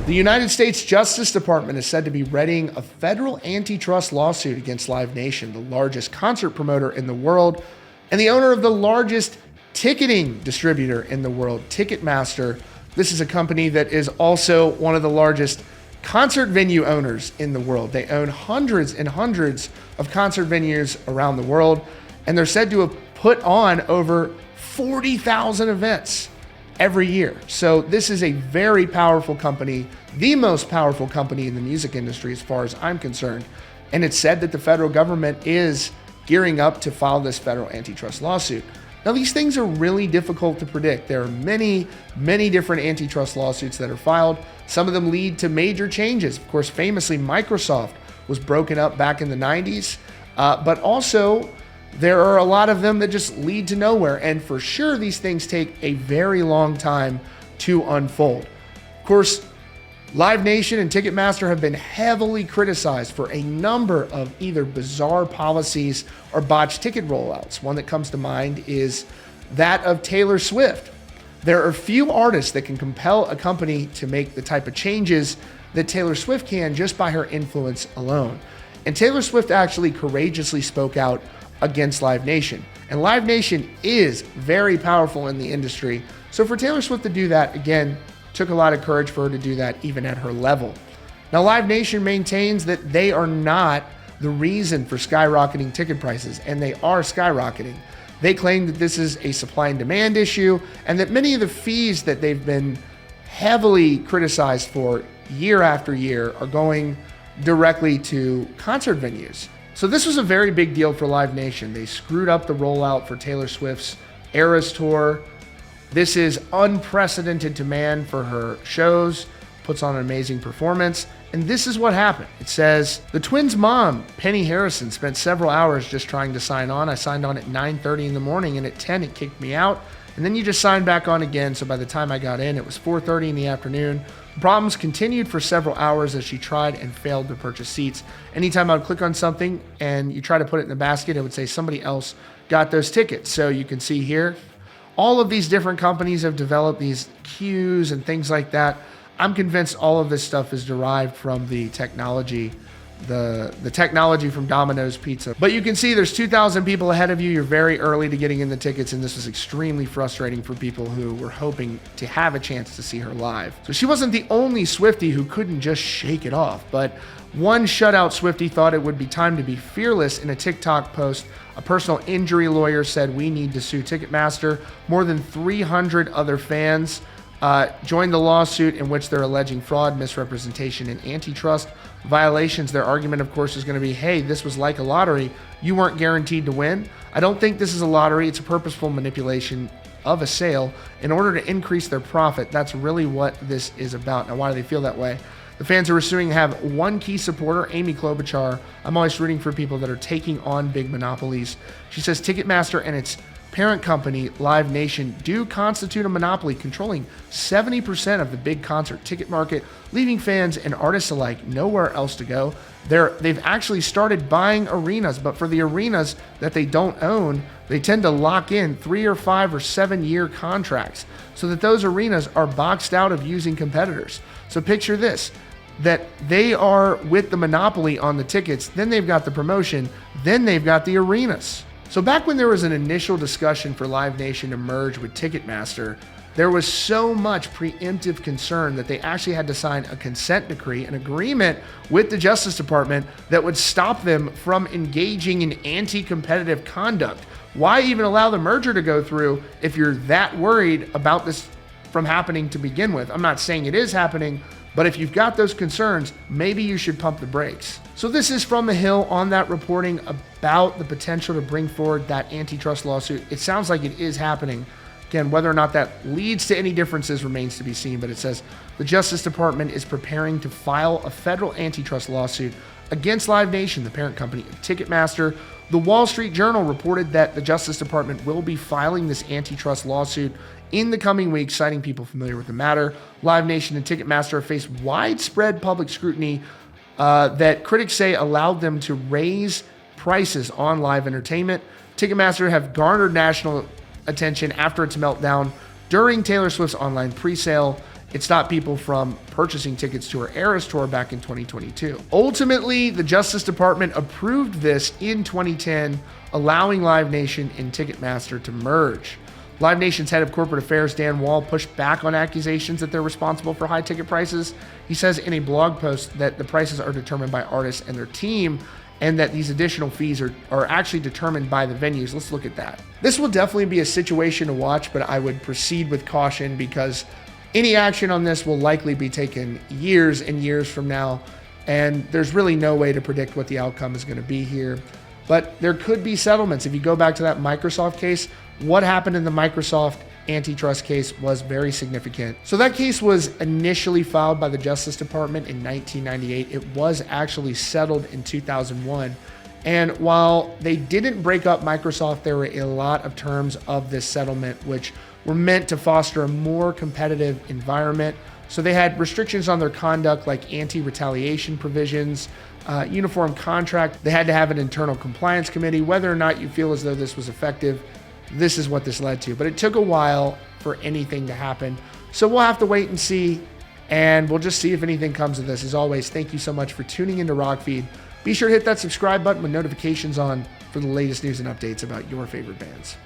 The United States Justice Department is said to be readying a federal antitrust lawsuit against Live Nation, the largest concert promoter in the world and the owner of the largest ticketing distributor in the world, Ticketmaster. This is a company that is also one of the largest concert venue owners in the world. They own hundreds and hundreds of concert venues around the world, and they're said to have put on over 40,000 events every year. So this is a very powerful company, the most powerful company in the music industry as far as I'm concerned. And it's said that the federal government is gearing up to file this federal antitrust lawsuit. Now, these things are really difficult to predict. There are many, many different antitrust lawsuits that are filed. Some of them lead to major changes. Of course, famously, Microsoft was broken up back in the 90s, but also there are a lot of them that just lead to nowhere. And for sure, these things take a very long time to unfold. Of course, Live Nation and Ticketmaster have been heavily criticized for a number of either bizarre policies or botched ticket rollouts. One that comes to mind is that of Taylor Swift. There are few artists that can compel a company to make the type of changes that Taylor Swift can just by her influence alone. And Taylor Swift actually courageously spoke out against Live Nation. And Live Nation is very powerful in the industry. So for Taylor Swift to do that, again, took a lot of courage for her to do that even at her level. Now, Live Nation maintains that they are not the reason for skyrocketing ticket prices, and they are skyrocketing. They claim that this is a supply and demand issue, and that many of the fees that they've been heavily criticized for year after year are going directly to concert venues. So this was a very big deal for Live Nation. They screwed up the rollout for Taylor Swift's Eras Tour. This is unprecedented demand for her shows, puts on an amazing performance, and this is what happened. It says, the twins' mom, Penny Harrison, spent several hours just trying to sign on. I signed on at 9:30 in the morning, and at 10 it kicked me out, and then you just signed back on again, so by the time I got in, it was 4:30 in the afternoon. The problems continued for several hours as she tried and failed to purchase seats. Anytime I would click on something and you try to put it in the basket, it would say somebody else got those tickets. So you can see here, all of these different companies have developed these queues and things like that. I'm convinced all of this stuff is derived from the technology, the technology from Domino's Pizza. But you can see there's 2,000 people ahead of you. You're very early to getting in the tickets, and this was extremely frustrating for people who were hoping to have a chance to see her live. So she wasn't the only Swiftie who couldn't just shake it off, but one shutout Swiftie thought it would be time to be fearless. In a TikTok post, a personal injury lawyer said, "We need to sue Ticketmaster." More than 300 other fans joined the lawsuit in which they're alleging fraud, misrepresentation, and antitrust violations. Their argument, of course, is going to be, hey, this was like a lottery. You weren't guaranteed to win. I don't think this is a lottery. It's a purposeful manipulation of a sale in order to increase their profit. That's really what this is about. Now, why do they feel that way? The fans who are suing have one key supporter, Amy Klobuchar. I'm always rooting for people that are taking on big monopolies. She says Ticketmaster and its parent company, Live Nation, do constitute a monopoly, controlling 70% of the big concert ticket market, leaving fans and artists alike nowhere else to go. They've actually started buying arenas, but for the arenas that they don't own, they tend to lock in 3 or 5 or 7 year contracts so that those arenas are boxed out of using competitors. So picture this, that they are with the monopoly on the tickets, then they've got the promotion, then they've got the arenas. So back when there was an initial discussion for Live Nation to merge with Ticketmaster, there was so much preemptive concern that they actually had to sign a consent decree, an agreement with the Justice Department that would stop them from engaging in anti-competitive conduct. Why even allow the merger to go through if you're that worried about this from happening to begin with? I'm not saying it is happening, but if you've got those concerns, maybe you should pump the brakes. So this is from the Hill on that reporting about the potential to bring forward that antitrust lawsuit. It sounds like it is happening. Again, whether or not that leads to any differences remains to be seen, but it says the Justice Department is preparing to file a federal antitrust lawsuit against Live Nation, the parent company of Ticketmaster. The Wall Street Journal reported that the Justice Department will be filing this antitrust lawsuit in the coming weeks, citing people familiar with the matter. Live Nation and Ticketmaster have faced widespread public scrutiny that critics say allowed them to raise prices on live entertainment. Ticketmaster have garnered national attention after its meltdown during Taylor Swift's online presale. It stopped people from purchasing tickets to her Eras tour back in 2022. Ultimately, the Justice Department approved this in 2010, allowing Live Nation and Ticketmaster to merge. Live Nation's head of corporate affairs, Dan Wall, pushed back on accusations that they're responsible for high ticket prices. He says in a blog post that the prices are determined by artists and their team, and that these additional fees are actually determined by the venues. Let's look at that. This will definitely be a situation to watch, but I would proceed with caution because any action on this will likely be taken years and years from now, and there's really no way to predict what the outcome is going to be here. But there could be settlements. If you go back to that Microsoft case, what happened in the Microsoft antitrust case was very significant. So that case was initially filed by the Justice Department in 1998. It was actually settled in 2001. And while they didn't break up Microsoft, there were a lot of terms of this settlement which were meant to foster a more competitive environment. So they had restrictions on their conduct like anti-retaliation provisions, uniform contract. They had to have an internal compliance committee. Whether or not you feel as though this was effective, this is what this led to. But it took a while for anything to happen. So we'll have to wait and see, and we'll just see if anything comes of this. As always, thank you so much for tuning into Rockfeed. Be sure to hit that subscribe button with notifications on for the latest news and updates about your favorite bands.